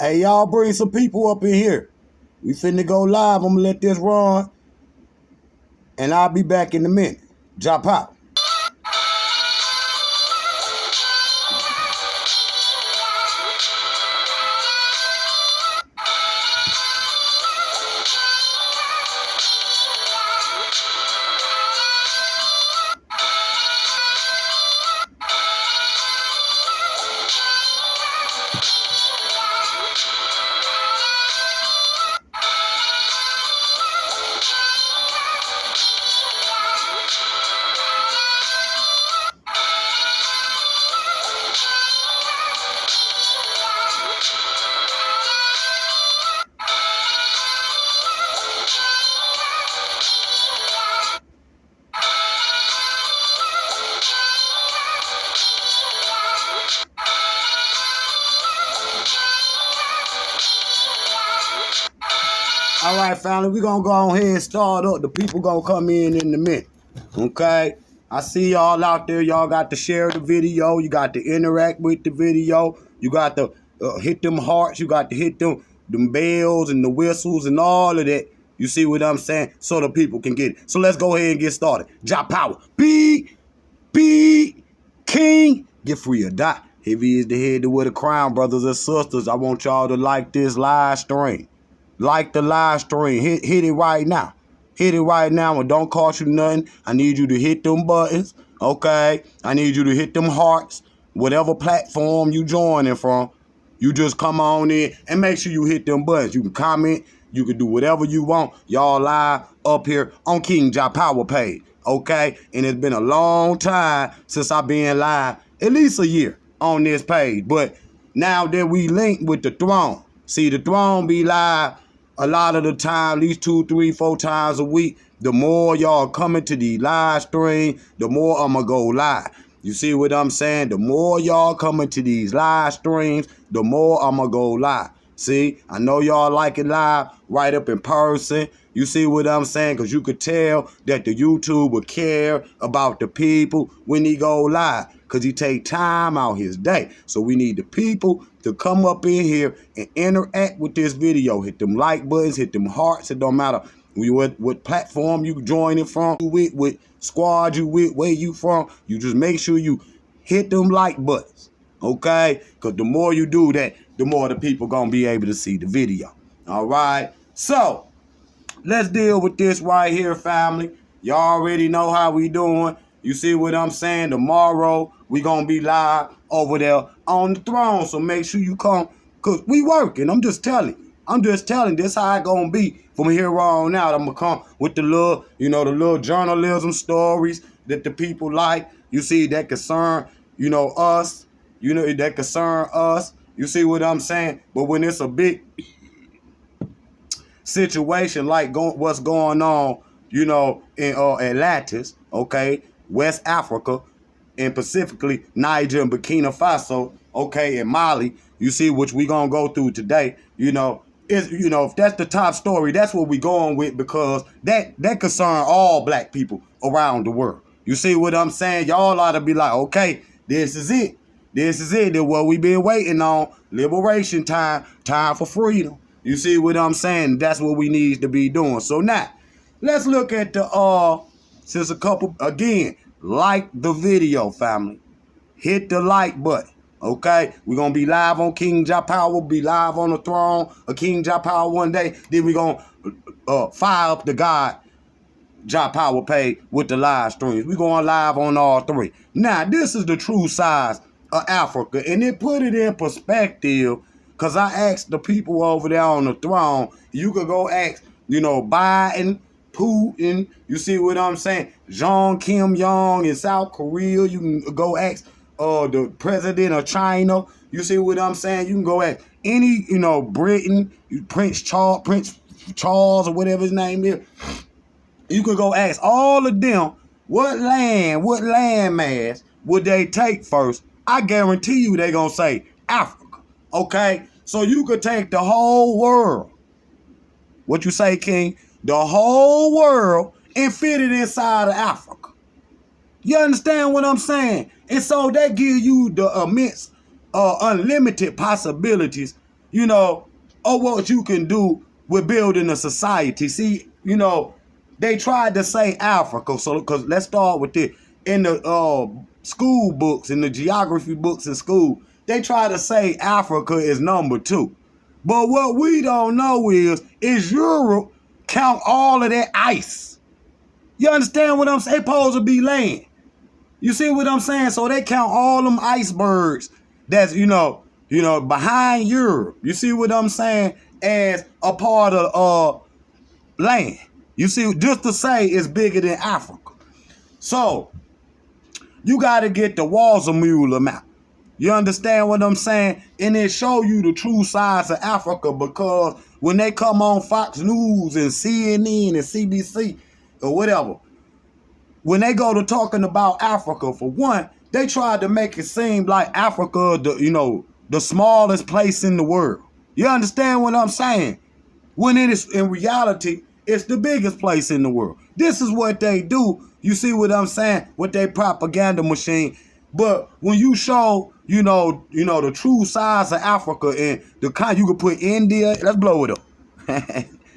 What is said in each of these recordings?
Hey, y'all bring some people up in here. We finna go live. I'm gonna let this run. And I'll be back in a minute. Drop out. All right, family, we're going to go on ahead and start up. The people going to come in a minute, okay? I see y'all out there. Y'all got to share the video. You got to interact with the video. You got to hit them hearts. You got to hit them bells and the whistles and all of that. You see what I'm saying? So the people can get it. So let's go ahead and get started. Job power. Be king. Get free or die. Heavy is the head to wear the crown, brothers and sisters. I want y'all to like this live stream. Like the live stream. Hit it right now. Hit it right now. It don't cost you nothing. I need you to hit them buttons. Okay? I need you to hit them hearts. Whatever platform you joining from, you just come on in and make sure you hit them buttons. You can comment. You can do whatever you want. Y'all live up here on KINGJAHPOWER page. Okay? And it's been a long time since I've been live. At least a year on this page. But now that we linked with the throne. See, the throne be live a lot of the time, at least 2, 3, 4 times a week. The more y'all coming to the live stream, the more I'm going to go live. You see what I'm saying? The more y'all coming to these live streams, the more I'm going to go live. See, I know y'all like it live, right up in person. You see what I'm saying? Because you could tell that the YouTube will care about the people when he go live. Because he take time out his day. So we need the people to come up in here and interact with this video. Hit them like buttons, hit them hearts. It don't matter what platform you joining from, what squad you with, where you from. You just make sure you hit them like buttons. Okay? Because the more you do that, the more the people going to be able to see the video. All right? So, let's deal with this right here, family. Y'all already know how we doing. You see what I'm saying? Tomorrow, we going to be live over there on the throne. So make sure you come, because we working. I'm just telling you. I'm just telling you. This how it going to be from here on out. I'm going to come with the little, the little journalism stories that the people like. You see, that concern, us. That concern us. You see what I'm saying? But when it's a big situation like what's going on, in Atlantis, okay, West Africa, and specifically Niger and Burkina Faso, okay, and Mali, you see, which we gonna go through today, if that's the top story, that's what we going with, because that concern all black people around the world. You see what I'm saying? Y'all ought to be like, okay, this is it. This is it. That's what we been waiting on. Liberation time. Time for freedom. You see what I'm saying? That's what we need to be doing. So now, let's look at the, since a couple, again, like the video, family. Hit the like button, okay? We're going to be live on KINGJAHPOWER, be live on the throne of KINGJAHPOWER one day. Then we're going to fire up the KINGJAHPOWER page with the live streams. We're going live on all 3. Now, this is the true size of Africa, and it put it in perspective, because I asked the people over there on the throne, you could go ask, Biden, Putin, you see what I'm saying? Kim Jong in South Korea, you can go ask the president of China, you see what I'm saying? You can go ask any, Britain, Prince Charles or whatever his name is. You could go ask all of them what land mass would they take first. I guarantee you they gonna say Africa, okay? So you could take the whole world. What you say, King? The whole world and fit it inside of Africa. You understand what I'm saying? And so that gives you the immense, unlimited possibilities, you know, or what you can do with building a society. See, you know, they tried to say Africa, so because let's start with it. In the school books, in the geography books in school, they try to say Africa is number 2. But what we don't know is Europe count all of that ice. You understand what I'm saying? It's supposed to be land. You see what I'm saying? So they count all them icebergs that's, you know, behind Europe. You see what I'm saying? As a part of land. You see, just to say it's bigger than Africa. So you got to get the Walls-a-Mule map. You understand what I'm saying? And it show you the true size of Africa, because when they come on Fox News and CNN and CBC or whatever, when they go to talking about Africa, for one, they tried to make it seem like Africa, the smallest place in the world. You understand what I'm saying? When it is, in reality, it's the biggest place in the world. This is what they do. You see what I'm saying? With their propaganda machine. But when you show, you know, the true size of Africa and the kind, you could put India, let's blow it up.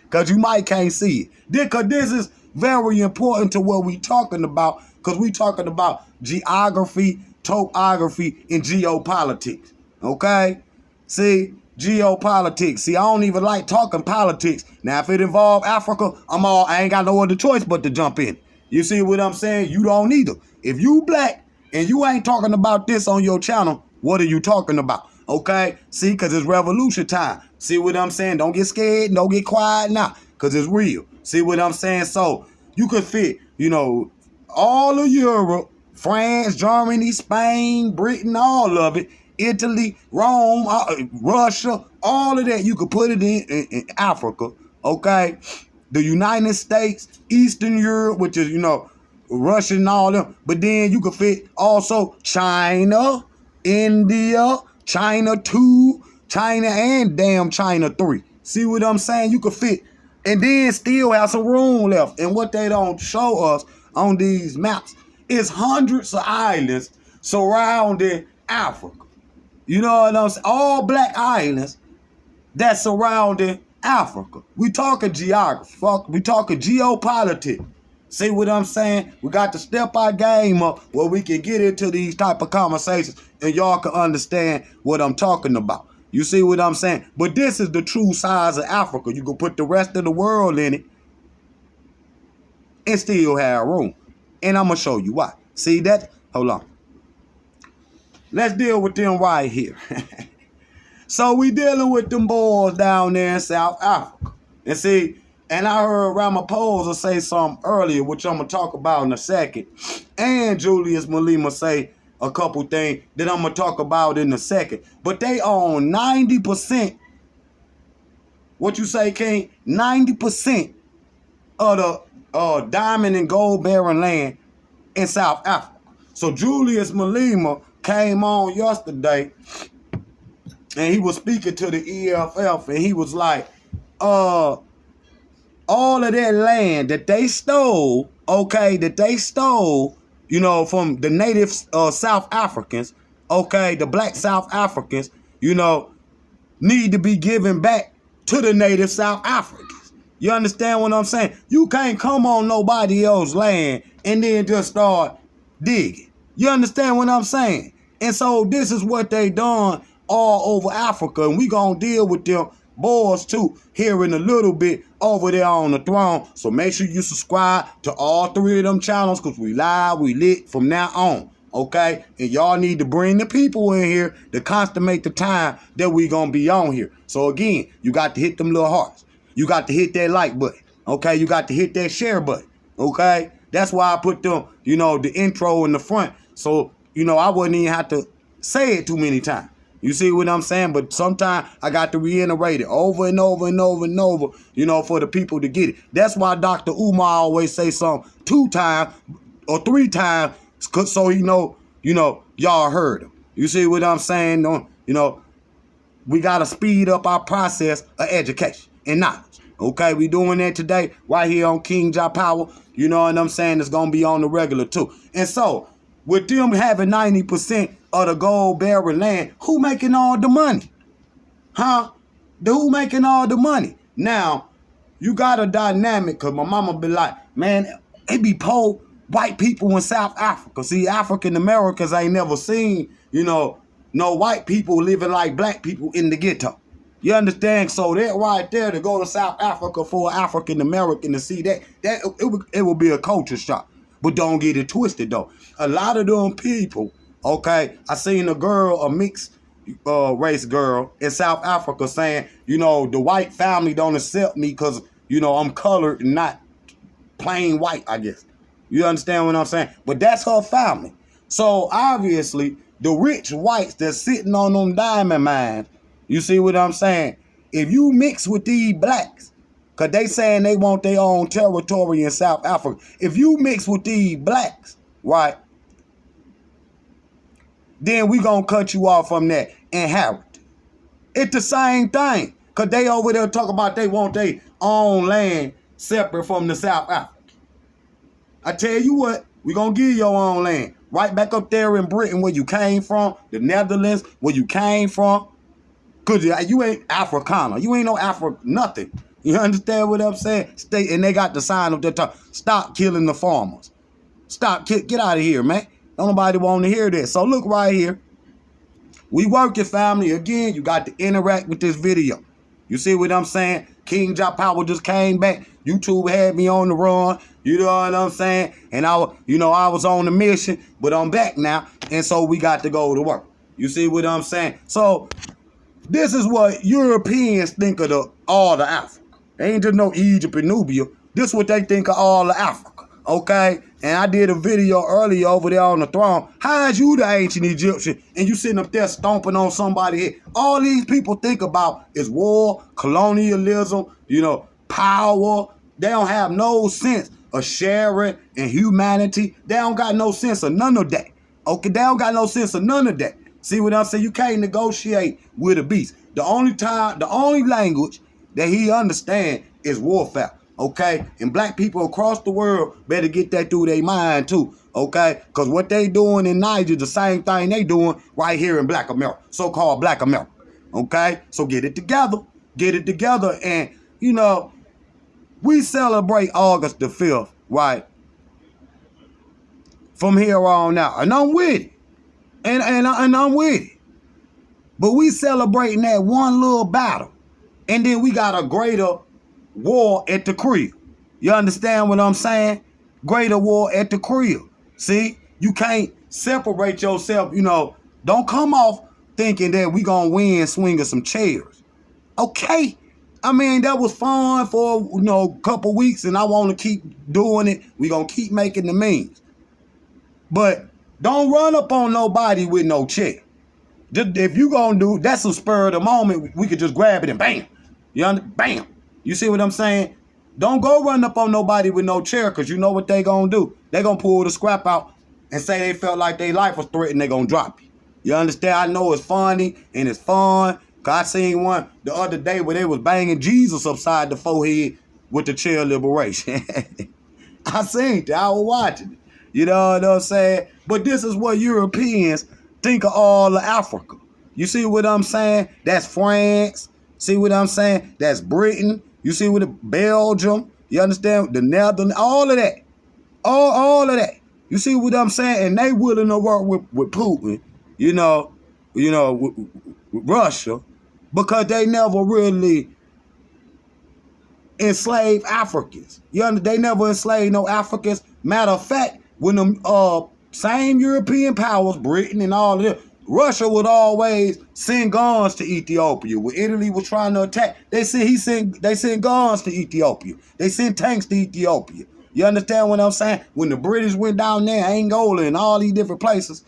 Because you might can't see it. Because this is very important to what we talking about, because we talking about geography, topography, and geopolitics. Okay? See? Geopolitics. See, I don't even like talking politics. Now, if it involve Africa, I ain't got no other choice but to jump in. You see what I'm saying? You don't either. If you black and you ain't talking about this on your channel, what are you talking about? Okay? See, because it's revolution time. See what I'm saying? Don't get scared. Don't get quiet now, because it's real. See what I'm saying? So you could fit, all of Europe, France, Germany, Spain, Britain, all of it, Italy, Rome, Russia, all of that. You could put it in Africa, okay? The United States, Eastern Europe, which is, Russia and all them. But then you could fit also China, India, China 2, China and damn China 3. See what I'm saying? You could fit, and then still have some room left. And what they don't show us on these maps is hundreds of islands surrounding Africa. You know what I'm saying? All black islands that surrounding Africa. We talking geography. We talking geopolitics. See what I'm saying? We got to step our game up where we can get into these type of conversations and y'all can understand what I'm talking about. You see what I'm saying? But this is the true size of Africa. You can put the rest of the world in it and still have room. And I'm going to show you why. See that? Hold on. Let's deal with them right here. So we dealing with them boys down there in South Africa. And see, and I heard Ramaphosa say something earlier, which I'm going to talk about in a second. And Julius Malema say a couple things that I'm going to talk about in a second. But they own 90%. What you say, King? 90% of the diamond and gold bearing land in South Africa. So Julius Malema came on yesterday and he was speaking to the EFF and he was like, all of that land that they stole, from the native South Africans, the black South Africans, need to be given back to the native South Africans. You understand what I'm saying? You can't come on nobody else's land and then just start digging. You understand what I'm saying? And so this is what they done all over Africa, and we gonna deal with them boys too here in a little bit over there on the throne. So make sure you subscribe to all 3 of them channels, because we live, we lit from now on. Okay? And y'all need to bring the people in here to consummate the time that we gonna be on here. So again, you got to hit them little hearts. You got to hit that like button. Okay? You got to hit that share button. Okay? That's why I put them, the intro in the front. So, I wouldn't even have to say it too many times. You see what I'm saying? But sometimes I got to reiterate it over and over and over and over, for the people to get it. That's why Dr. Umar always say something 2 times or 3 times, so y'all heard him. You see what I'm saying? We got to speed up our process of education and knowledge. Okay, we doing that today right here on KINGJAHPOWER. You know what I'm saying? It's going to be on the regular too. And so, with them having 90% of the gold bearing land, who making all the money? Huh? Who making all the money? Now, you got a dynamic, because my mama be like, man, it be poor white people in South Africa. See, African Americans ain't never seen, no white people living like black people in the ghetto. You understand? So that right there, to go to South Africa for an African American to see that it would be a culture shock. But don't get it twisted though. A lot of them people, okay, I seen a mixed race girl in South Africa saying, the white family don't accept me because, I'm colored and not plain white, I guess. You understand what I'm saying? But that's her family. So obviously, the rich whites that's sitting on them diamond mines, you see what I'm saying? If you mix with these blacks, because they saying they want their own territory in South Africa. If you mix with these blacks, right, then we going to cut you off from that inheritance. It's the same thing. Because they over there talk about they want their own land separate from the South Africa. I tell you what, we going to give your own land. Right back up there in Britain where you came from, the Netherlands where you came from. Because you ain't Afrikaner. You ain't no nothing. You understand what I'm saying? And they got the sign up there talking, stop killing the farmers. Get out of here, man. Don't nobody want to hear this. So look right here. We working, family. Again, you got to interact with this video. You see what I'm saying? KINGJAHPOWER just came back. YouTube had me on the run. You know what I'm saying? And I was on a mission, but I'm back now. And so we got to go to work. You see what I'm saying? So this is what Europeans think of all of Africa. They ain't just no Egypt and Nubia. This is what they think of all of Africa. Okay? And I did a video earlier over there on the throne. How is you the ancient Egyptian and you sitting up there stomping on somebody's head? All these people think about is war, colonialism, power. They don't have no sense of sharing and humanity. They don't got no sense of none of that. Okay? They don't got no sense of none of that. See what I'm saying? You can't negotiate with a beast. The only language that he understands is warfare. Okay? And black people across the world better get that through their mind too. Okay? Because what they doing in Niger, the same thing they doing right here in Black America. So-called Black America. Okay? So get it together. Get it together. And, we celebrate August the 5th, right? From here on out. And I'm with it. And I'm with it. But we celebrating that one little battle. And then we got a greater war at the crib. You understand what I'm saying? Greater war at the crib. See? You can't separate yourself, Don't come off thinking that we gonna win swinging some chairs. Okay? I mean, that was fun for, a couple weeks, and I want to keep doing it. We gonna keep making the memes. But don't run up on nobody with no check. If you gonna do, that's a spur of the moment. We could just grab it and bam. Bam. You see what I'm saying? Don't go run up on nobody with no chair, because you know what they gonna do. They gonna pull the scrap out and say they felt like their life was threatened. They gonna drop you. You understand? I know it's funny and it's fun. Cause I seen one the other day where they was banging Jesus upside the forehead with the chair of liberation. I seen that. I was watching it. You know what I'm saying? But this is what Europeans think of all of Africa. You see what I'm saying? That's France. See what I'm saying? That's Britain. You see what Belgium. You understand? The Netherlands. All of that. All of that. You see what I'm saying? And they willing to work with Putin. With Russia. Because they never really enslaved Africans. They never enslaved no Africans. Matter of fact, when the same European powers, Britain and all of this, Russia would always send guns to Ethiopia. When Italy was trying to attack, they sent guns to Ethiopia. They sent tanks to Ethiopia. You understand what I'm saying? When the British went down there, Angola and all these different places,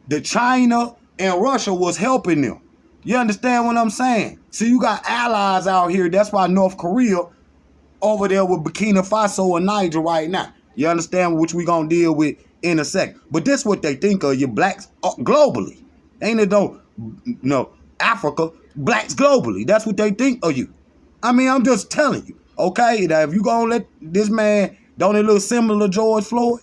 the China and Russia was helping them. You understand what I'm saying? So you got allies out here. That's why North Korea over there with Burkina Faso and Niger right now. You understand, which we gonna deal with in a second. But this what they think of you blacks globally. Ain't it though? No, Africa, blacks globally. That's what they think of you. I mean, I'm just telling you. Okay, now if you gonna let this man, don't it look similar to George Floyd?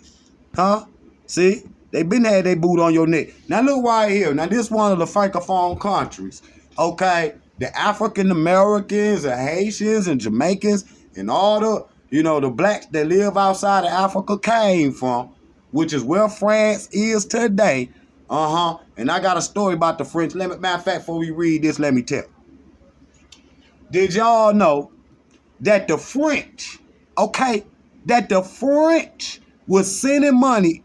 Huh? See? They been had their boot on your neck. Now look right here. Now this one of the francophone countries. Okay, the African Americans, the Haitians, and Jamaicans, and all the the blacks that live outside of Africa came from, which is where France is today. And I got a story about the French. Matter of fact, before we read this, let me tell. Did y'all know that the French, was sending money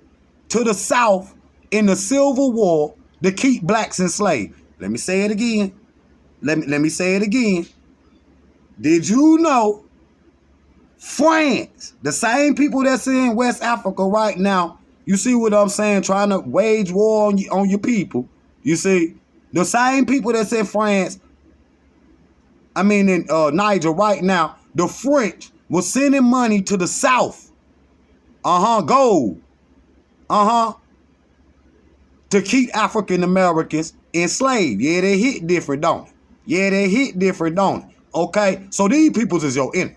to the South in the Civil War to keep blacks enslaved? Let me say it again. Let me say it again. Did you know France, the same people that's in West Africa right now, you see what I'm saying, trying to wage war on your people, you see, the same people that's in France, in Niger right now, the French was sending money to the South, gold, to keep African Americans enslaved. Yeah, they hit different, don't it? Okay, so these peoples is your enemy.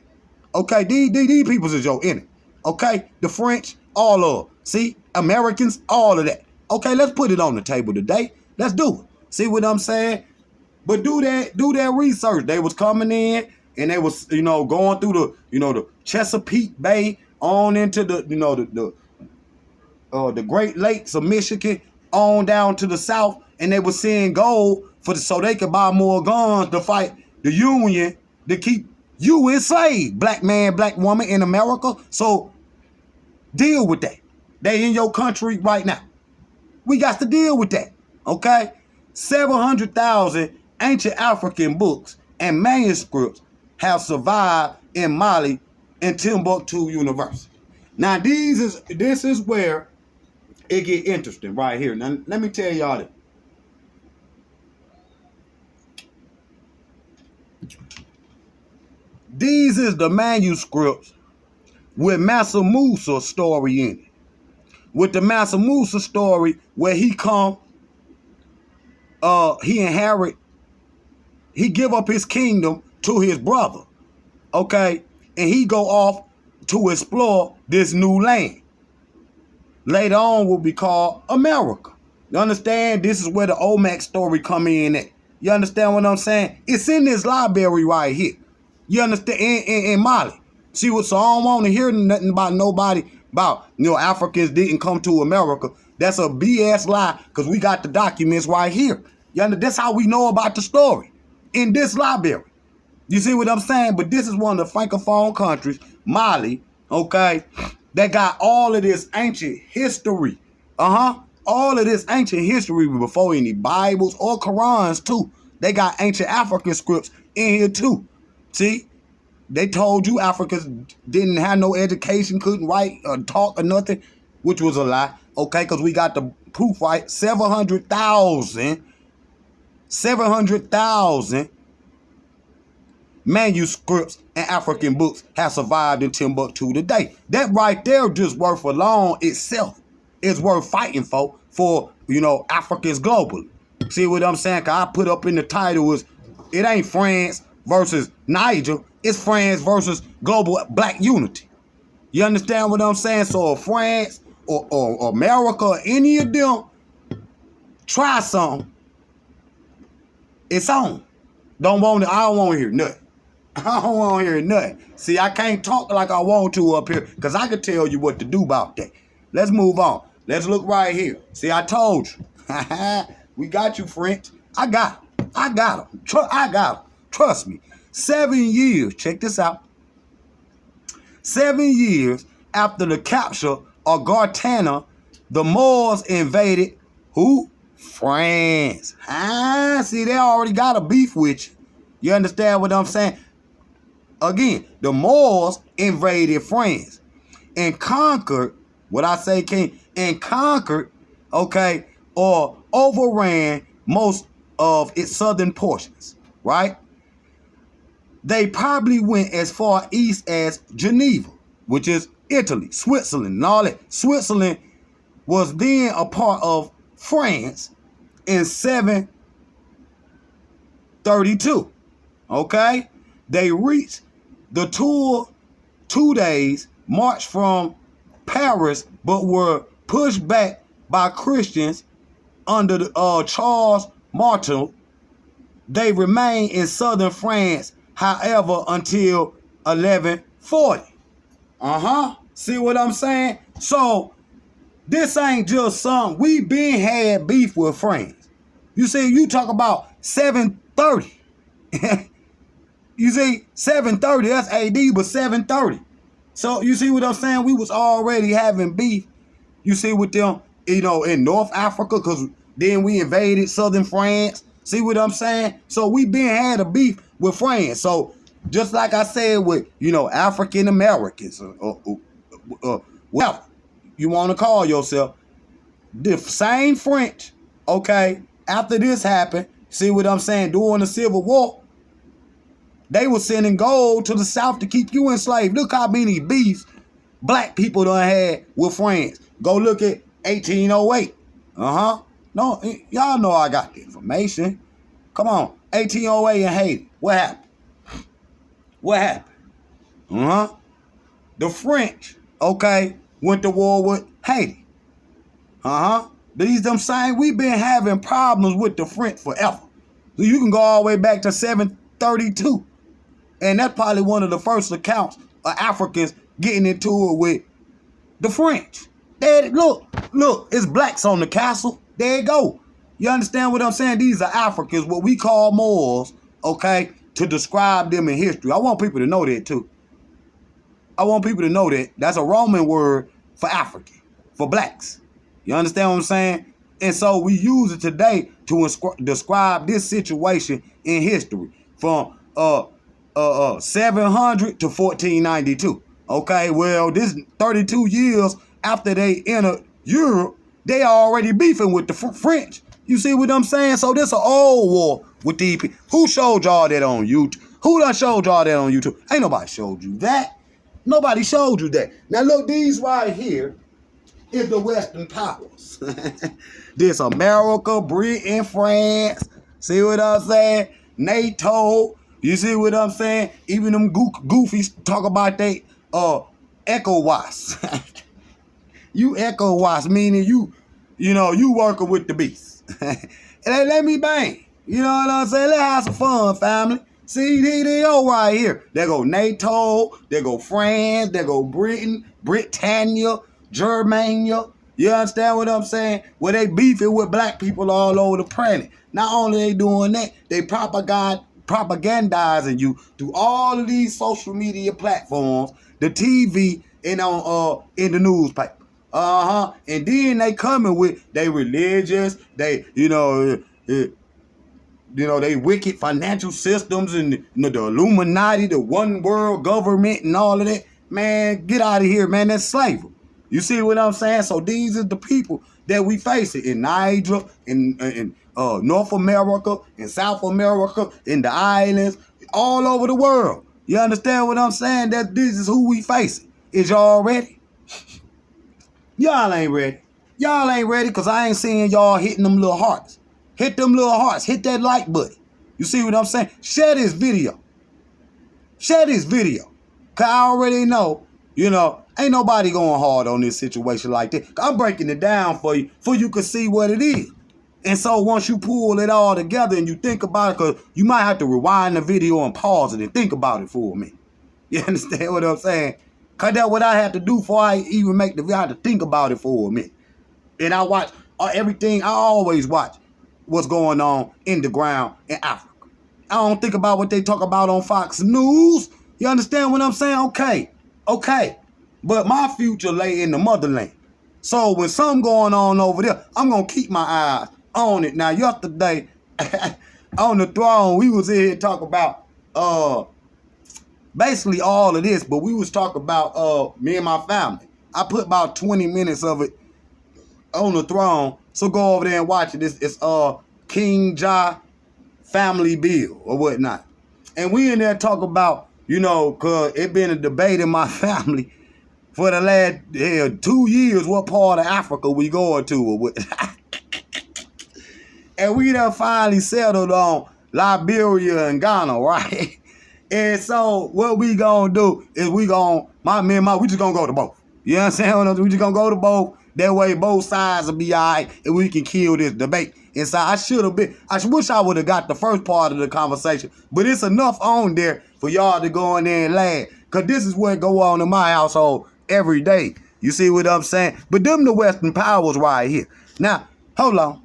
Okay, these peoples is your enemy. Okay, the French, all of them. See, Americans, all of that. Okay, let's put it on the table today. Let's do it. See what I'm saying? But do that research. They was coming in and they was, going through the Chesapeake Bay on into the Great Lakes of Michigan on down to the South, and they was seeing gold so they could buy more guns to fight the Union to keep you enslaved, black man, black woman in America. So deal with that. They in your country right now. We got to deal with that. Okay? 700,000 ancient African books and manuscripts have survived in Mali and Timbuktu University. Now this is where it get interesting right here. Now let me tell y'all that. These is the manuscripts with Mansa Musa's story in it. With the Mansa Musa story where he give up his kingdom to his brother. Okay? And he go off to explore this new land. Later on will be called America. You understand? This is where the Olmec story come in at. You understand what I'm saying? It's in this library right here. You understand? In Mali. See what? So I don't want to hear nothing about nobody about Africans didn't come to America. That's a BS lie, because we got the documents right here. You understand? That's how we know about the story, in this library. You see what I'm saying? But this is one of the francophone countries, Mali, okay, that got all of this ancient history. All of this ancient history before any Bibles or Qurans too. They got ancient African scripts in here too. See? They told you Africans didn't have no education, couldn't write or talk or nothing, which was a lie. Okay, because we got the proof right. 700,000 manuscripts and African books have survived in Timbuktu today. That right there just worth alone itself. It's worth fighting for Africans globally. See what I'm saying? Because I put up in the title is, it ain't France versus Niger. It's France versus global black unity. You understand what I'm saying? So if France or America or any of them try something, it's on. I don't want to hear nothing. I don't want to hear nothing. See, I can't talk like I want to up here because I can tell you what to do about that. Let's move on. Let's look right here. See, I told you. We got you, French. I got them. I got them. Trust me. 7 years, check this out. 7 years after the capture of Gartana, the Moors invaded who? France. See, they already got a beef with you. You understand what I'm saying? Again, the Moors invaded France and conquered, okay, or overran most of its southern portions, right? They probably went as far east as Geneva, which is Italy, Switzerland, and all that. Switzerland was then a part of France in 732. Okay? They reached the Tour 2 days, marched from Paris, but were pushed back by Christians under the, Charles Martel. They remained in southern France, however, until 1140. See what I'm saying? So this ain't just something. We been had beef with France. You see, you talk about 730. You see, 730, that's AD, but 730. So you see what I'm saying? We was already having beef, you see, with them, you know, in North Africa, because then we invaded southern France. See what I'm saying? So we been had a beef with France. So just like I said with, you know, African Americans, whatever you want to call yourself, the same French, okay, after this happened, see what I'm saying, during the Civil War, they were sending gold to the South to keep you enslaved. Look how many beefs black people done had with France. Go look at 1808. No, y'all know I got the information. Come on, 1808 in Haiti. What happened? What happened? The French, okay, went to war with Haiti. These them saying we been having problems with the French forever. So you can go all the way back to 732. And that's probably one of the first accounts of Africans getting into it with the French. There, look, it's blacks on the castle. There you go. You understand what I'm saying? These are Africans, what we call Moors, okay, to describe them in history. I want people to know that too. I want people to know that. That's a Roman word for African, for blacks. You understand what I'm saying? And so we use it today to describe this situation in history from 700 to 1492. Okay, well, this 32 years after they entered Europe, they already beefing with the French. You see what I'm saying? So this an old war with these people. Who showed y'all that on YouTube? Who done showed y'all that on YouTube? Ain't nobody showed you that. Nobody showed you that. Now look, these right here is the Western powers. This America, Britain, France. See what I'm saying? NATO. You see what I'm saying? Even them goofies talk about they ECOWAS. You ECOWAS, meaning you know, you working with the beast. And they let me bang. You know what I'm saying? Let's have some fun, family. See, they all right here. There go NATO, there go France, there go Britain, Britannia, Germania. You understand what I'm saying? Well, they beefing with black people all over the planet. Not only they doing that, they propagandizing you through all of these social media platforms, the TV, and on in the newspaper. And then they coming with they religious, they they wicked financial systems and the Illuminati, the one world government and all of that. Man, get out of here, man. That's slavery. You see what I'm saying? So these are the people that we face it in Niger, in North America, in South America, in the islands, all over the world. You understand what I'm saying? That this is who we facing. Is y'all ready? Y'all ain't ready. Y'all ain't ready because I ain't seeing y'all hitting them little hearts. Hit them little hearts. Hit that like button. You see what I'm saying? Share this video. Share this video. Because I already know, ain't nobody going hard on this situation like that. I'm breaking it down for you can see what it is. And so once you pull it all together and you think about it, because you might have to rewind the video and pause it and think about it for a minute. You understand what I'm saying? Because that's what I have to do before I even make the video. I have to think about it for a minute. And I watch everything. I always watch what's going on in the ground in Africa. I don't think about what they talk about on Fox News. You understand what I'm saying? Okay. But my future lay in the motherland. So when something going on over there, I'm going to keep my eyes on it. Now, yesterday, on the throne, we was in here talking about basically all of this, but we was talking about me and my family. I put about 20 minutes of it on the throne. So go over there and watch it. It's King Jah family bill or whatnot. And we in there talk about, cause it been a debate in my family for the last 2 years, what part of Africa we going to or what. And we done finally settled on Liberia and Ghana, right? And so what we gonna do is we just gonna go to both. You know what I'm saying? We just gonna go to both That way both sides will be all right and we can kill this debate. And so I wish I would have got the first part of the conversation, but it's enough on there for y'all to go in there and laugh. Cause this is what go on in my household every day. You see what I'm saying? But them the Western powers right here. Now, hold on,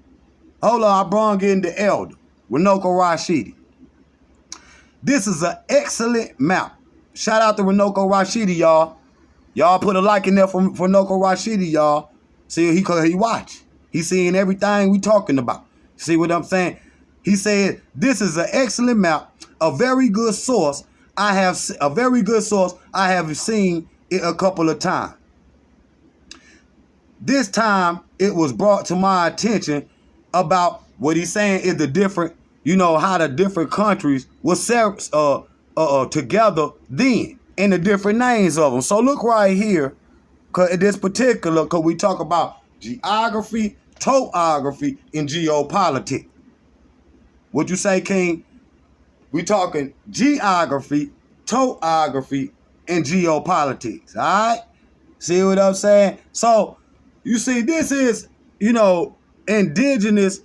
I brung in the elder, Runoko Rashidi. This is an excellent map. Shout out to Runoko Rashidi, y'all. Y'all put a like in there for Runoko Rashidi, y'all. See, he watch. He's seeing everything we talking about. See what I'm saying? He said, this is an excellent map, a very good source. I have seen it a couple of times. This time, it was brought to my attention about what he's saying is the different, how the different countries were together then, and the different names of them. So look right here, because we talk about geography, topography, and geopolitics. What you say, King? We talking geography, topography, and geopolitics. All right? See what I'm saying? So you see, this is, indigenous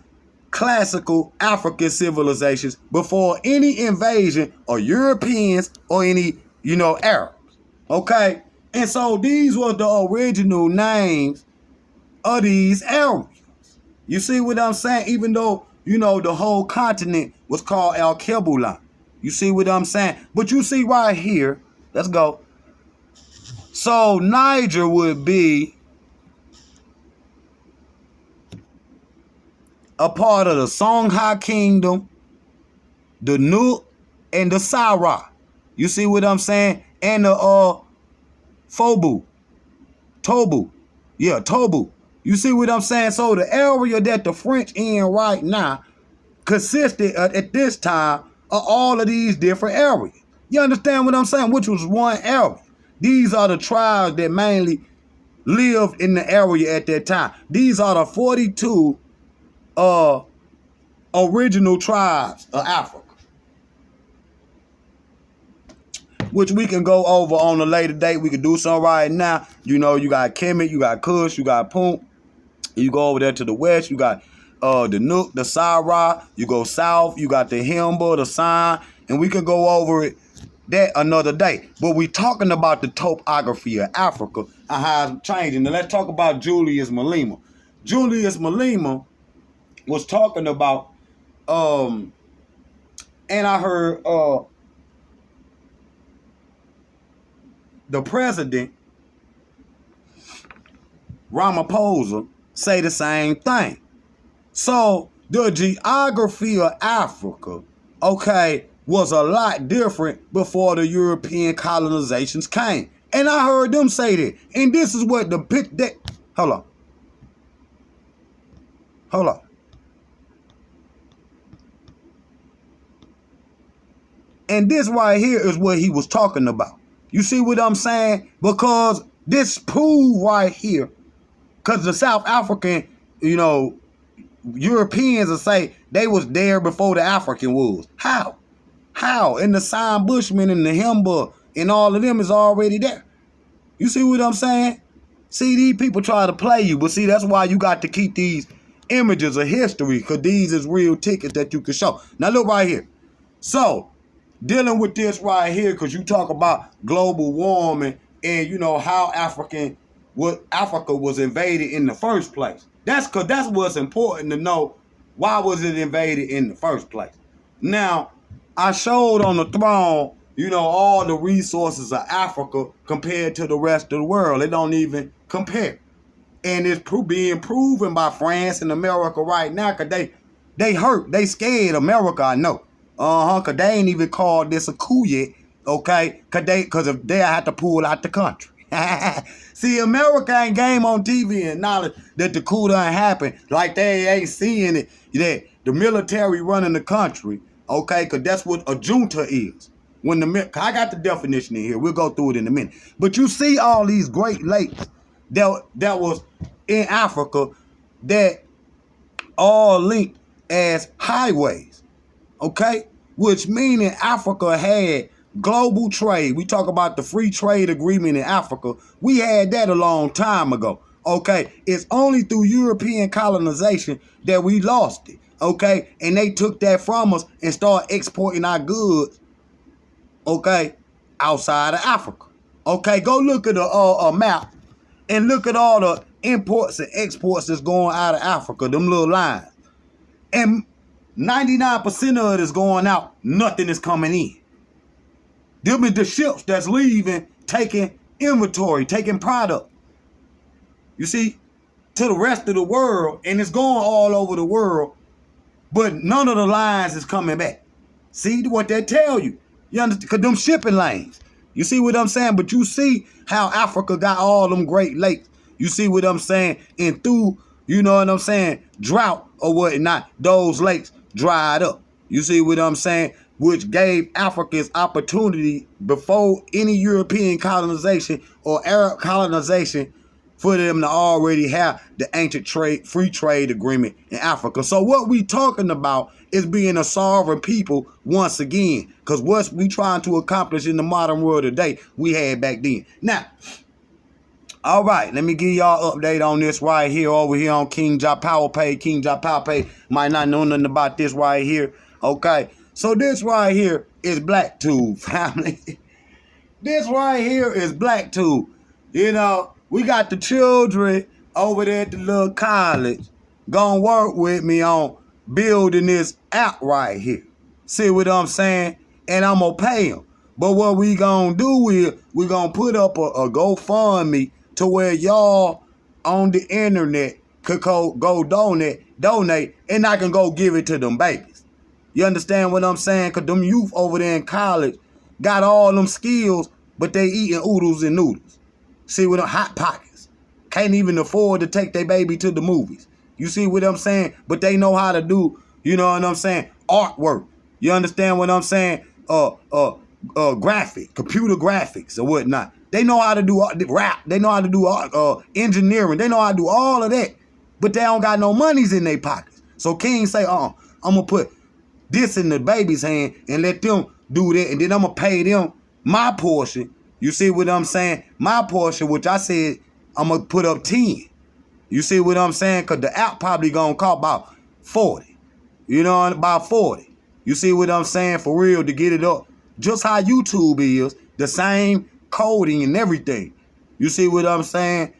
classical African civilizations before any invasion or Europeans or any, Arabs. Okay? And so these were the original names of these areas. You see what I'm saying? Even though, the whole continent was called Al-Kebulan. You see what I'm saying? But you see right here, let's go. So Niger would be a part of the Songhai Kingdom, the Nuuk, and the Sahara. You see what I'm saying? And the Tobu. Yeah, Tobu. You see what I'm saying? So the area that the French in right now consisted at this time of all of these different areas. You understand what I'm saying? Which was one area. These are the tribes that mainly lived in the area at that time. These are the 42 original tribes of Africa, which we can go over on a later date. We can do some right now. You got Kemet, you got Kush, you got Punt. You go over there to the west, you got the Nuuk, the Sahara. You go south, you got the Himba, the San, and we can go over it that another day. But we talking about the topography of Africa and how it's changing. Now let's talk about Julius Malema. Julius Malema was talking about, and I heard the president, Ramaphosa, say the same thing. So the geography of Africa, okay, was a lot different before the European colonizations came. And I heard them say that. And this is what hold on. And this right here is what he was talking about. You see what I'm saying? Because this prove right here, because the South African, Europeans will say they was there before the African was. How? And the San Bushmen and the Himba and all of them is already there. You see what I'm saying? See, these people try to play you, but see, that's why you got to keep these images of history, because these is real tickets that you can show. Now look right here. So, dealing with this right here, because you talk about global warming and how Africa was invaded in the first place. That's what's important to know. Why was it invaded in the first place? Now, I showed on the throne, all the resources of Africa compared to the rest of the world. They don't even compare. And it's being proven by France and America right now, because they hurt. They scared America, I know. Because they ain't even called this a coup yet, okay? Because if they had to pull out the country. See, America ain't game on TV and knowledge that the coup done happened. Like they ain't seeing it, that the military running the country, okay? Because that's what a junta is. I got the definition in here. We'll go through it in a minute. But you see all these Great Lakes that was in Africa that all linked as highways, okay? Which meaning Africa had global trade. We talk about the free trade agreement in Africa. We had that a long time ago. Okay, it's only through European colonization that we lost it. Okay, and they took that from us and started exporting our goods. Okay, outside of Africa. Okay, go look at a map and look at all the imports and exports that's going out of Africa. Them little lines, and 99% of it is going out. Nothing is coming in. Them is the ships that's leaving, taking inventory, taking product. You see, to the rest of the world, and it's going all over the world, but none of the lines is coming back. See what they tell you? You understand? Because them shipping lanes. You see what I'm saying? But you see how Africa got all them Great Lakes. You see what I'm saying? And through, you know what I'm saying, drought or whatnot, those lakes dried up. You see what I'm saying? Which gave Africans opportunity before any European colonization or Arab colonization for them to already have the ancient free trade agreement in Africa. So what we talking about is being a sovereign people once again, because what we trying to accomplish in the modern world today, we had back then. Now, all right, let me give y'all an update on this right here, over here on KINGJAHPOWER page. KINGJAHPOWER page might not know nothing about this right here. Okay, so this right here is BlackTube, family. This right here is BlackTube. You know, we got the children over there at the little college gonna work with me on building this app right here. See what I'm saying? And I'm gonna pay them. But what we gonna do is we gonna put up a GoFundMe to where y'all on the internet could go donate, and I can go give it to them babies. You understand what I'm saying? Because them youth over there in college got all them skills, but they eating oodles and noodles. See what them hot pockets. Can't even afford to take their baby to the movies. You see what I'm saying? But they know how to do, you know what I'm saying, artwork. You understand what I'm saying? Computer graphics or whatnot. They know how to do rap. They know how to do engineering. They know how to do all of that. But they don't got no monies in their pockets. So King say, I'm going to put this in the baby's hand and let them do that. And then I'm going to pay them my portion. You see what I'm saying? My portion, which I said I'm going to put up 10. You see what I'm saying? Because the app probably going to cost about 40. You know, about 40. You see what I'm saying? For real, to get it up. Just how YouTube is. The same coding and everything. You see what I'm saying?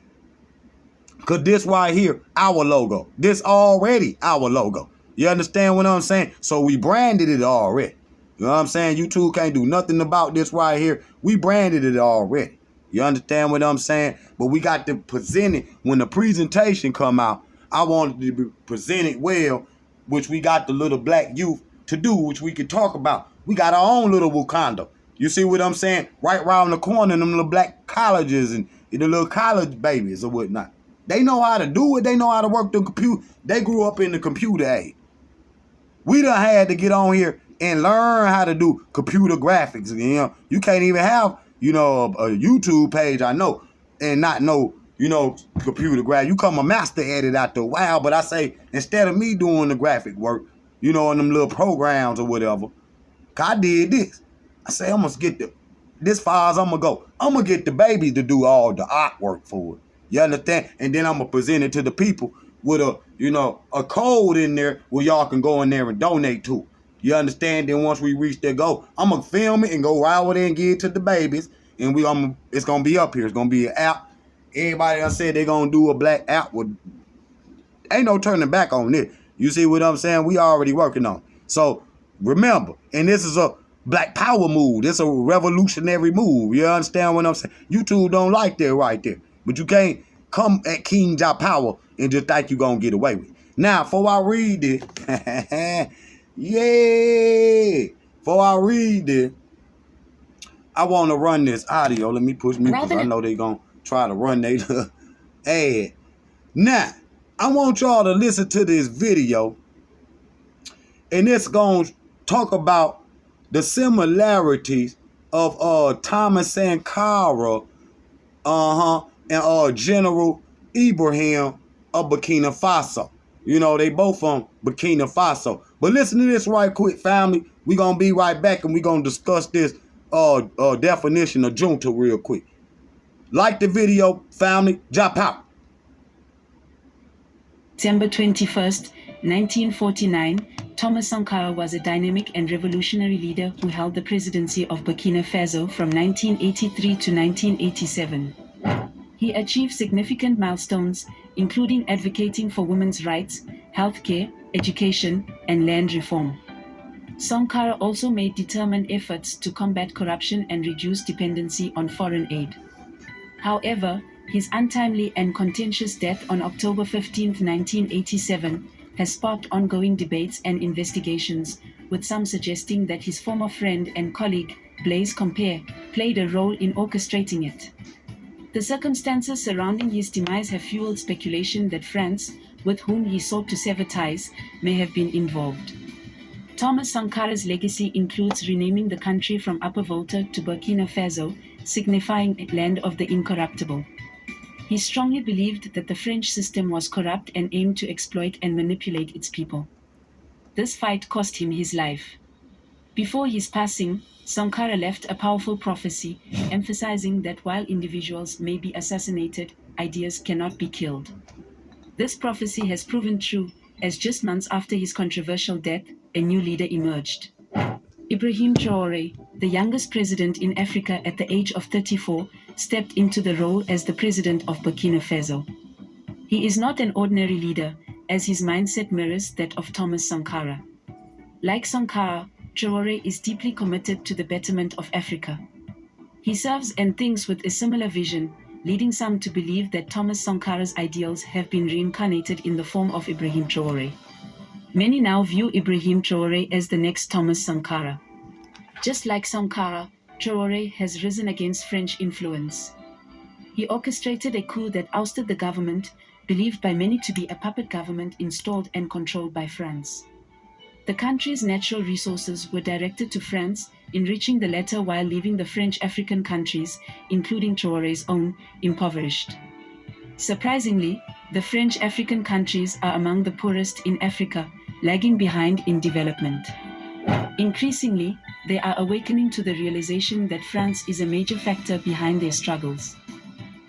Because this right here, our logo. This already our logo. You understand what I'm saying? So we branded it already. You know what I'm saying? YouTube can't do nothing about this right here. We branded it already. You understand what I'm saying? But we got to present it. When the presentation come out, I wanted to be presented well, which we got the little black youth to do, which we could talk about. We got our own little Wakanda. You see what I'm saying? Right around the corner, them little black colleges and the little college babies or whatnot. They know how to do it. They know how to work the computer. They grew up in the computer age. We done had to get on here and learn how to do computer graphics. You know, you can't even have, you know, a YouTube page, I know, and not know, you know, computer graphics. You come a master at it after a while, but I say, instead of me doing the graphic work, you know, in them little programs or whatever, I did this. I say, I'm going to get this far as I'm going to go. I'm going to get the babies to do all the artwork for it. You understand? And then I'm going to present it to the people with a, you know, a code in there where y'all can go in there and donate to. You understand? Then once we reach that goal, I'm going to film it and go right over there and give it to the babies. And it's going to be up here. It's going to be an app. Everybody else said they're going to do a black app. With, ain't no turning back on this. You see what I'm saying? We already working on it. So remember, and this is a black power move. This is a revolutionary move. You understand what I'm saying? YouTube don't like that right there. But you can't come at KINGJAHPOWER and just think you're going to get away with it. Now, before I read this, yeah, before I read this, I want to run this audio. Let me push me because I know they're going to try to run their ad. Now, I want y'all to listen to this video, and it's going to talk about the similarities of Thomas Sankara and General Ibrahim of Burkina Faso. You know, they both from Burkina Faso. But listen to this right quick, family. We're going to be right back, and we're going to discuss this definition of junta real quick. Like the video, family. Jah power. September 21, 1949, Thomas Sankara was a dynamic and revolutionary leader who held the presidency of Burkina Faso from 1983 to 1987. He achieved significant milestones, including advocating for women's rights, healthcare, education, and land reform. Sankara also made determined efforts to combat corruption and reduce dependency on foreign aid. However, his untimely and contentious death on October 15, 1987, has sparked ongoing debates and investigations, with some suggesting that his former friend and colleague, Blaise Compaoré, played a role in orchestrating it. The circumstances surrounding his demise have fueled speculation that France, with whom he sought to sever ties, may have been involved. Thomas Sankara's legacy includes renaming the country from Upper Volta to Burkina Faso, signifying land of the incorruptible. He strongly believed that the French system was corrupt and aimed to exploit and manipulate its people. This fight cost him his life. Before his passing, Sankara left a powerful prophecy, emphasizing that while individuals may be assassinated, ideas cannot be killed. This prophecy has proven true, as just months after his controversial death, a new leader emerged. Ibrahim Traoré, the youngest president in Africa at the age of 34, stepped into the role as the president of Burkina Faso. He is not an ordinary leader, as his mindset mirrors that of Thomas Sankara. Like Sankara, Traoré is deeply committed to the betterment of Africa. He serves and thinks with a similar vision, leading some to believe that Thomas Sankara's ideals have been reincarnated in the form of Ibrahim Traoré. Many now view Ibrahim Traoré as the next Thomas Sankara. Just like Sankara, Traoré has risen against French influence. He orchestrated a coup that ousted the government, believed by many to be a puppet government installed and controlled by France. The country's natural resources were directed to France, enriching the latter while leaving the French African countries, including Traoré's own, impoverished. Surprisingly, the French African countries are among the poorest in Africa, lagging behind in development. Increasingly, they are awakening to the realization that France is a major factor behind their struggles.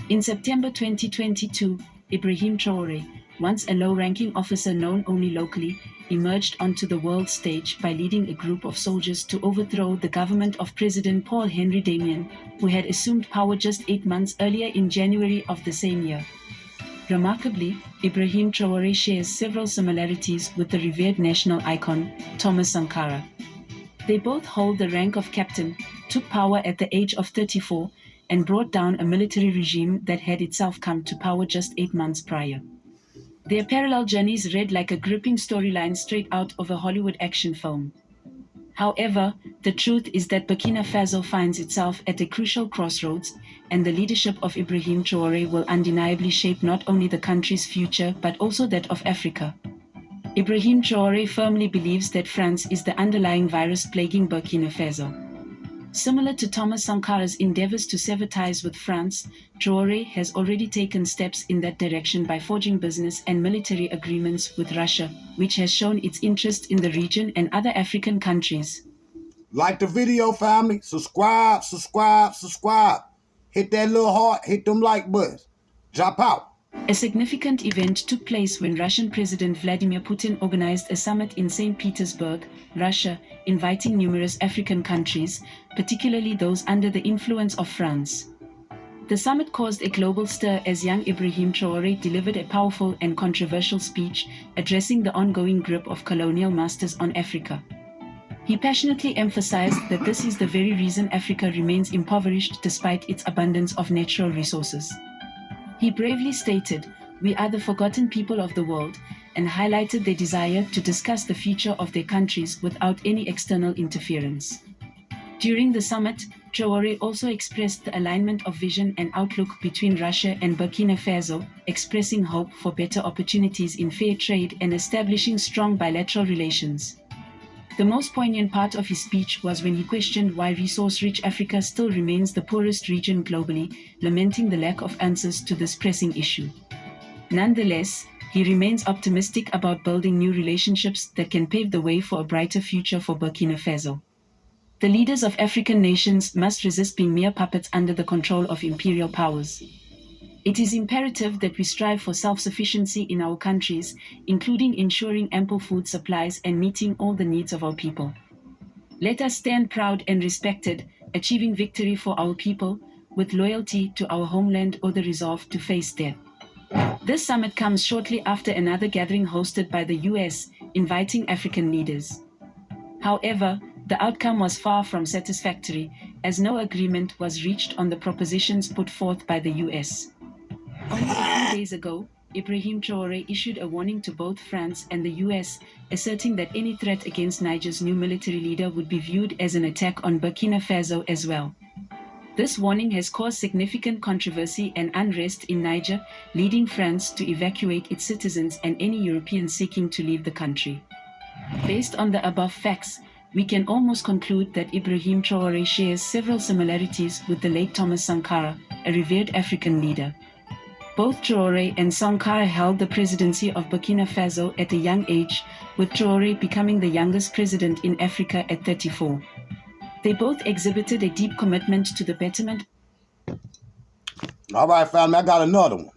In September 2022, Ibrahim Traoré, once a low-ranking officer known only locally, emerged onto the world stage by leading a group of soldiers to overthrow the government of President Paul-Henri Damiens, who had assumed power just 8 months earlier in January of the same year. Remarkably, Ibrahim Traoré shares several similarities with the revered national icon, Thomas Sankara. They both hold the rank of captain, took power at the age of 34, and brought down a military regime that had itself come to power just 8 months prior. Their parallel journeys read like a gripping storyline straight out of a Hollywood action film. However, the truth is that Burkina Faso finds itself at a crucial crossroads, and the leadership of Ibrahim Traoré will undeniably shape not only the country's future but also that of Africa. Ibrahim Traoré firmly believes that France is the underlying virus plaguing Burkina Faso. Similar to Thomas Sankara's endeavors to sever ties with France, Traoré has already taken steps in that direction by forging business and military agreements with Russia, which has shown its interest in the region and other African countries. Like the video, family. Subscribe. Hit that little heart. Hit them like buttons. Drop out. A significant event took place when Russian President Vladimir Putin organized a summit in St. Petersburg, Russia, inviting numerous African countries, particularly those under the influence of France. The summit caused a global stir as young Ibrahim Traoré delivered a powerful and controversial speech addressing the ongoing grip of colonial masters on Africa. He passionately emphasized that this is the very reason Africa remains impoverished despite its abundance of natural resources. He bravely stated, "We are the forgotten people of the world," and highlighted their desire to discuss the future of their countries without any external interference. During the summit, Traoré also expressed the alignment of vision and outlook between Russia and Burkina Faso, expressing hope for better opportunities in fair trade and establishing strong bilateral relations. The most poignant part of his speech was when he questioned why resource-rich Africa still remains the poorest region globally, lamenting the lack of answers to this pressing issue. Nonetheless, he remains optimistic about building new relationships that can pave the way for a brighter future for Burkina Faso. The leaders of African nations must resist being mere puppets under the control of imperial powers. It is imperative that we strive for self-sufficiency in our countries, including ensuring ample food supplies and meeting all the needs of our people. Let us stand proud and respected, achieving victory for our people, with loyalty to our homeland or the resolve to face death. This summit comes shortly after another gathering hosted by the US, inviting African leaders. However, the outcome was far from satisfactory, as no agreement was reached on the propositions put forth by the US. Only a few days ago, Ibrahim Traoré issued a warning to both France and the US, asserting that any threat against Niger's new military leader would be viewed as an attack on Burkina Faso as well. This warning has caused significant controversy and unrest in Niger, leading France to evacuate its citizens and any Europeans seeking to leave the country. Based on the above facts, we can almost conclude that Ibrahim Traoré shares several similarities with the late Thomas Sankara, a revered African leader. Both Traoré and Sankara held the presidency of Burkina Faso at a young age, with Traoré becoming the youngest president in Africa at 34. They both exhibited a deep commitment to the betterment. All right, family, I got another one.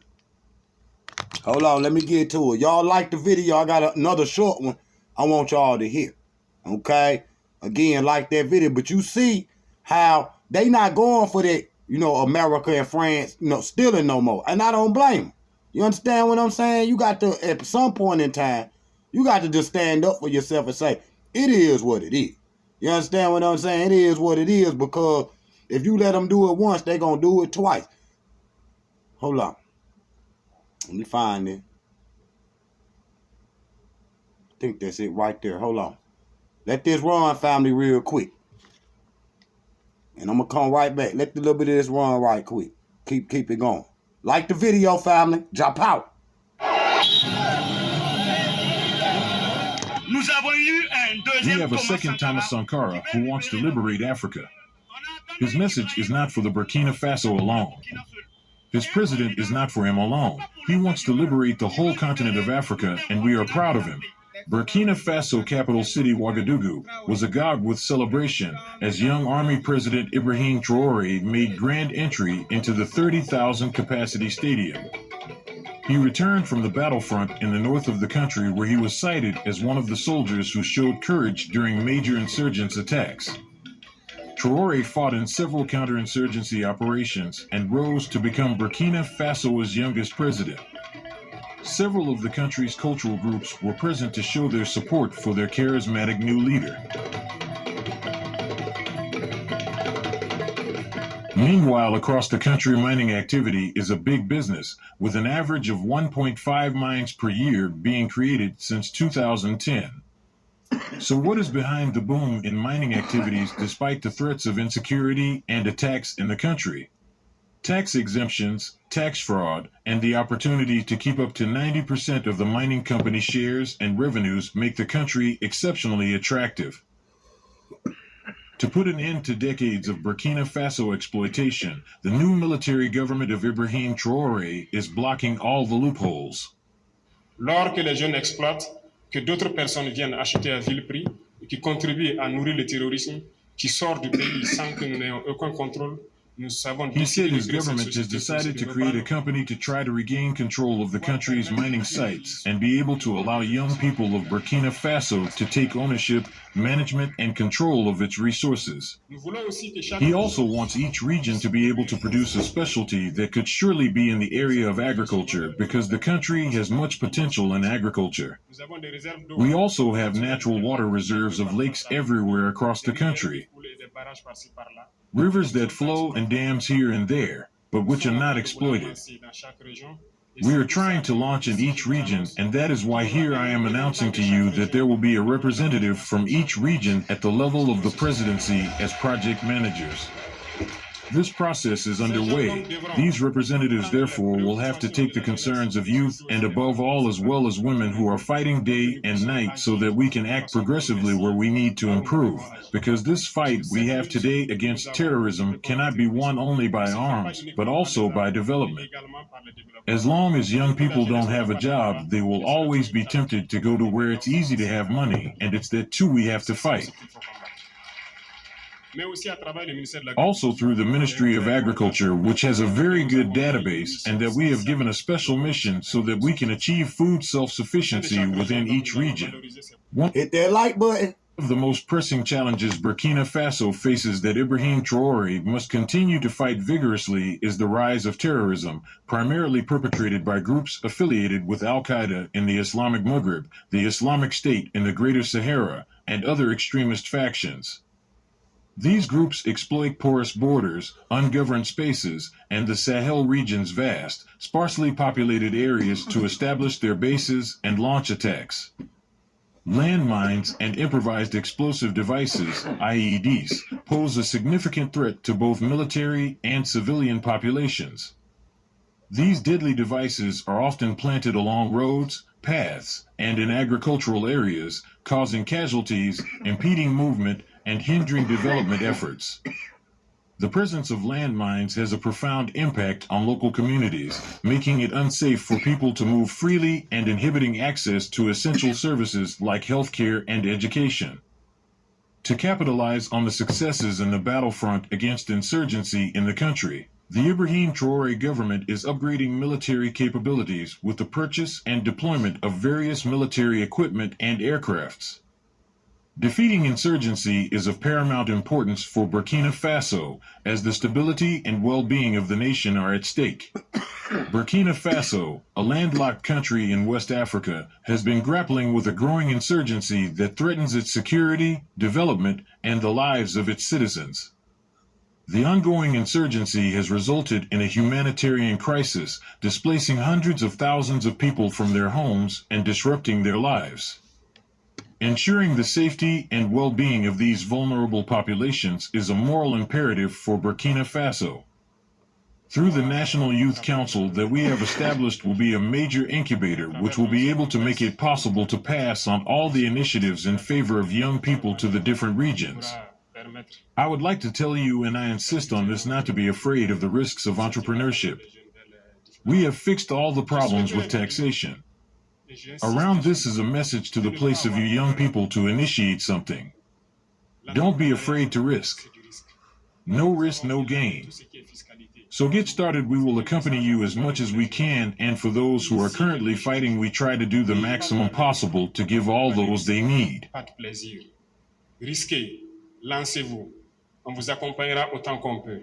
Hold on, let me get to it. Y'all like the video? I got another short one I want y'all to hear. Okay? Again, like that video. But you see how they not going for that, America and France, stealing no more. And I don't blame them. You understand what I'm saying? You got to, at some point in time, you got to just stand up for yourself and say, it is what it is. You understand what I'm saying? It is what it is, because if you let them do it once, they're going to do it twice. Hold on. Let me find it. I think that's it right there. Hold on. Let this run, family, real quick. And I'm going to come right back. Let the little bit of this run right quick. Keep it going. Like the video, family. KINGJAHPOWER. We have a second Thomas Sankara who wants to liberate Africa. His message is not for the Burkina Faso alone. His president is not for him alone. He wants to liberate the whole continent of Africa, and we are proud of him. Burkina Faso capital city Ouagadougou was agog with celebration as young Army President Ibrahim Traoré made grand entry into the 30,000 capacity stadium. He returned from the battlefront in the north of the country, where he was cited as one of the soldiers who showed courage during major insurgents' attacks. Traoré fought in several counterinsurgency operations and rose to become Burkina Faso's youngest president. Several of the country's cultural groups were present to show their support for their charismatic new leader. Meanwhile, across the country, mining activity is a big business, with an average of 1.5 mines per year being created since 2010. So what is behind the boom in mining activities despite the threats of insecurity and attacks in the country? Tax exemptions, tax fraud, and the opportunity to keep up to 90% of the mining company shares and revenues make the country exceptionally attractive. To put an end to decades of Burkina Faso exploitation, the new military government of Ibrahim Traoré is blocking all the loopholes. Lorsque les jeunes exploitent, que d'autres personnes viennent acheter à vil prix et qui contribuent à nourrir le terrorisme qui sort du pays sans que nous n'ayons aucun contrôle, He said his government has decided to create a company to try to regain control of the country's mining sites and be able to allow young people of Burkina Faso to take ownership, management, and control of its resources. He also wants each region to be able to produce a specialty that could surely be in the area of agriculture, because the country has much potential in agriculture. We also have natural water reserves of lakes everywhere across the country. Rivers that flow and dams here and there, but which are not exploited. We are trying to launch in each region, and that is why here I am announcing to you that there will be a representative from each region at the level of the presidency as project managers. This process is underway. These representatives, therefore, will have to take the concerns of youth and above all as well as women who are fighting day and night so that we can act progressively where we need to improve. Because this fight we have today against terrorism cannot be won only by arms, but also by development. As long as young people don't have a job, they will always be tempted to go to where it's easy to have money, and it's that too we have to fight. Also through the Ministry of Agriculture, which has a very good database, and that we have given a special mission so that we can achieve food self-sufficiency within each region. Hit that like button. One of the most pressing challenges Burkina Faso faces that Ibrahim Traoré must continue to fight vigorously is the rise of terrorism, primarily perpetrated by groups affiliated with Al-Qaeda in the Islamic Maghreb, the Islamic State in the Greater Sahara, and other extremist factions. These groups exploit porous borders, ungoverned spaces, and the Sahel region's vast, sparsely populated areas to establish their bases and launch attacks. Landmines and improvised explosive devices, IEDs, pose a significant threat to both military and civilian populations. These deadly devices are often planted along roads, paths, and in agricultural areas, causing casualties, impeding movement, and hindering development efforts. The presence of landmines has a profound impact on local communities, making it unsafe for people to move freely and inhibiting access to essential services like healthcare and education. To capitalize on the successes in the battlefront against insurgency in the country, the Ibrahim Traoré government is upgrading military capabilities with the purchase and deployment of various military equipment and aircrafts. Defeating insurgency is of paramount importance for Burkina Faso, as the stability and well-being of the nation are at stake. Burkina Faso, a landlocked country in West Africa, has been grappling with a growing insurgency that threatens its security, development, and the lives of its citizens. The ongoing insurgency has resulted in a humanitarian crisis, displacing hundreds of thousands of people from their homes and disrupting their lives. Ensuring the safety and well-being of these vulnerable populations is a moral imperative for Burkina Faso. Through the National Youth Council that we have established will be a major incubator which will be able to make it possible to pass on all the initiatives in favor of young people to the different regions. I would like to tell you, and I insist on this, not to be afraid of the risks of entrepreneurship. We have fixed all the problems with taxation. Around this is a message to the place of you young people to initiate something. Don't be afraid to risk. No risk, no gain. So get started. We will accompany you as much as we can, and for those who are currently fighting, we try to do the maximum possible to give all those they need. Risquez, lancez-vous. On vous accompagnera autant qu'on peut.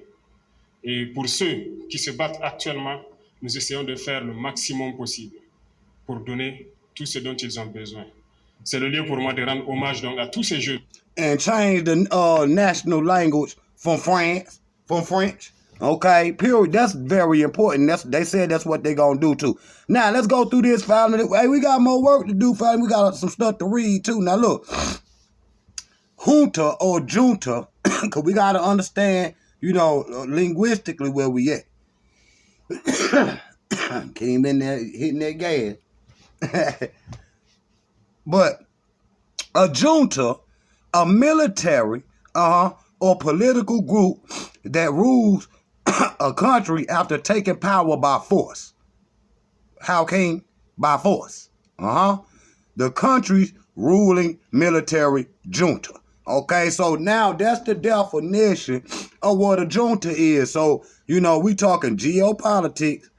Et pour ceux qui se battent actuellement, nous essayons de faire le maximum possible pour donner tout ce dont ils ont besoin. C'est le lieu pour moi de rendre hommage donc à tous ces jeunes. And change the national language from French. Okay, period. That's very important. They said that's what they're gonna do too. Now let's go through this, family. Hey, we got more work to do, family. We got some stuff to read too. Now look, junta or junta, because we gotta understand, linguistically where we at. Came in there hitting that gas. But a junta, a military or political group that rules a country after taking power by force. How, King? By force. The country's ruling military junta. Okay, so now that's the definition of what a junta is. So, we talking geopolitics,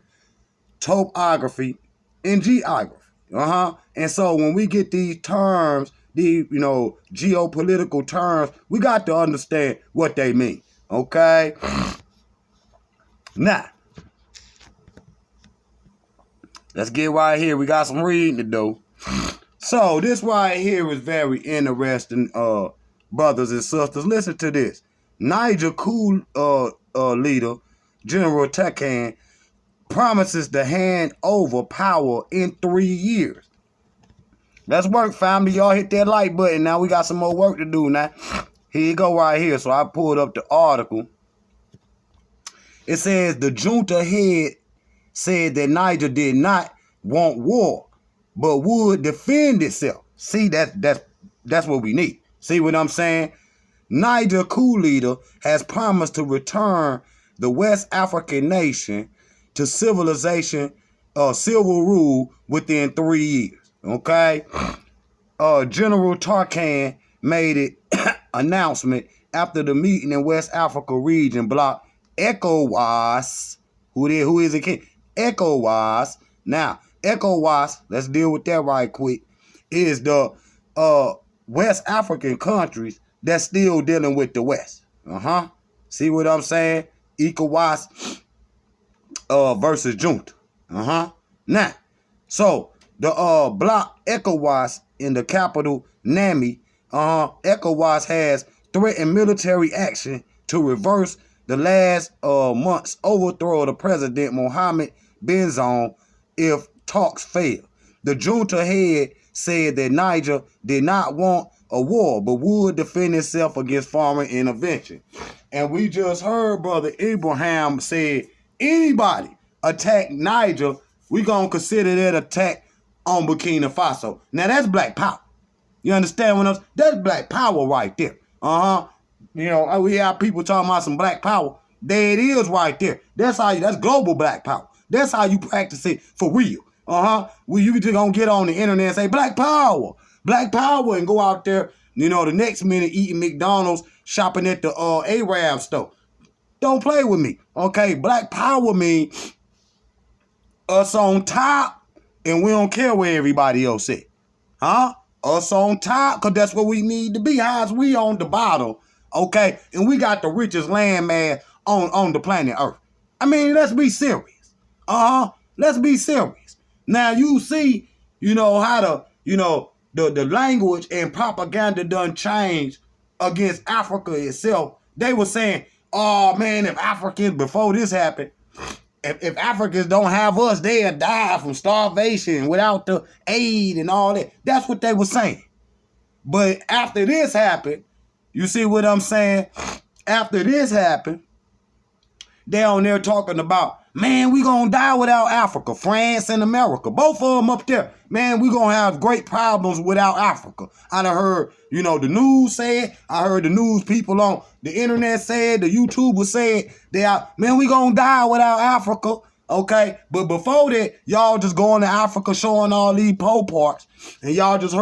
topography, and geography. And so when we get these terms, these, geopolitical terms, we got to understand what they mean. Okay? Now, let's get right here. We got some reading to do. So this right here is very interesting, brothers and sisters. Listen to this. Niger coup leader, General Tekan, promises to hand over power in 3 years. Let's work, family. Y'all hit that like button. Now we got some more work to do now. Here you go right here. So I pulled up the article. It says the junta head said that Niger did not want war, but would defend itself. See, that's what we need. See what I'm saying? Niger coup leader has promised to return the West African nation to civilization, civil rule within 3 years. Okay? General Tarkan made it announcement after the meeting in West Africa region bloc, ECOWAS, who is it? King? ECOWAS. Now, ECOWAS, let's deal with that right quick, is the West African countries that's still dealing with the West. See what I'm saying? ECOWAS versus Junta. Now, so the bloc ECOWAS in the capital Niamey, ECOWAS has threatened military action to reverse the last month's overthrow of the President Mohammed Bazoum if talks fail. The junta head said that Niger did not want a war, but would defend itself against foreign intervention. And we just heard Brother Abraham say, anybody attack Niger, we gonna consider that attack on Burkina Faso. Now that's black power. You understand what I'm saying? That's black power right there. You know, we have people talking about some black power. There it is right there. That's global black power. That's how you practice it for real. You just gonna get on the internet and say black power, and go out there, you know, the next minute eating McDonald's, shopping at the Arab store. Don't play with me, okay? Black power means us on top, and we don't care where everybody else is. Us on top, because that's what we need to be. How's we on the bottom, okay? And we got the richest landmass on the planet Earth. I mean, let's be serious. Let's be serious. Now, you see, you know, how the language and propaganda done changed against Africa itself. They were saying, oh, man, if Africans, before this happened, if Africans don't have us, they'll die from starvation without the aid and all that. That's what they were saying. But after this happened, you see what I'm saying? After this happened, they on there talking about, man, we gonna die without Africa. France and America, both of them up there. Man, we gonna have great problems without Africa. I done heard, you know, the news say it. I heard the news people on the internet say it. The YouTubers say it. Man, we gonna die without Africa. Okay, but before that, y'all just going to Africa showing all these po parts, and y'all just heard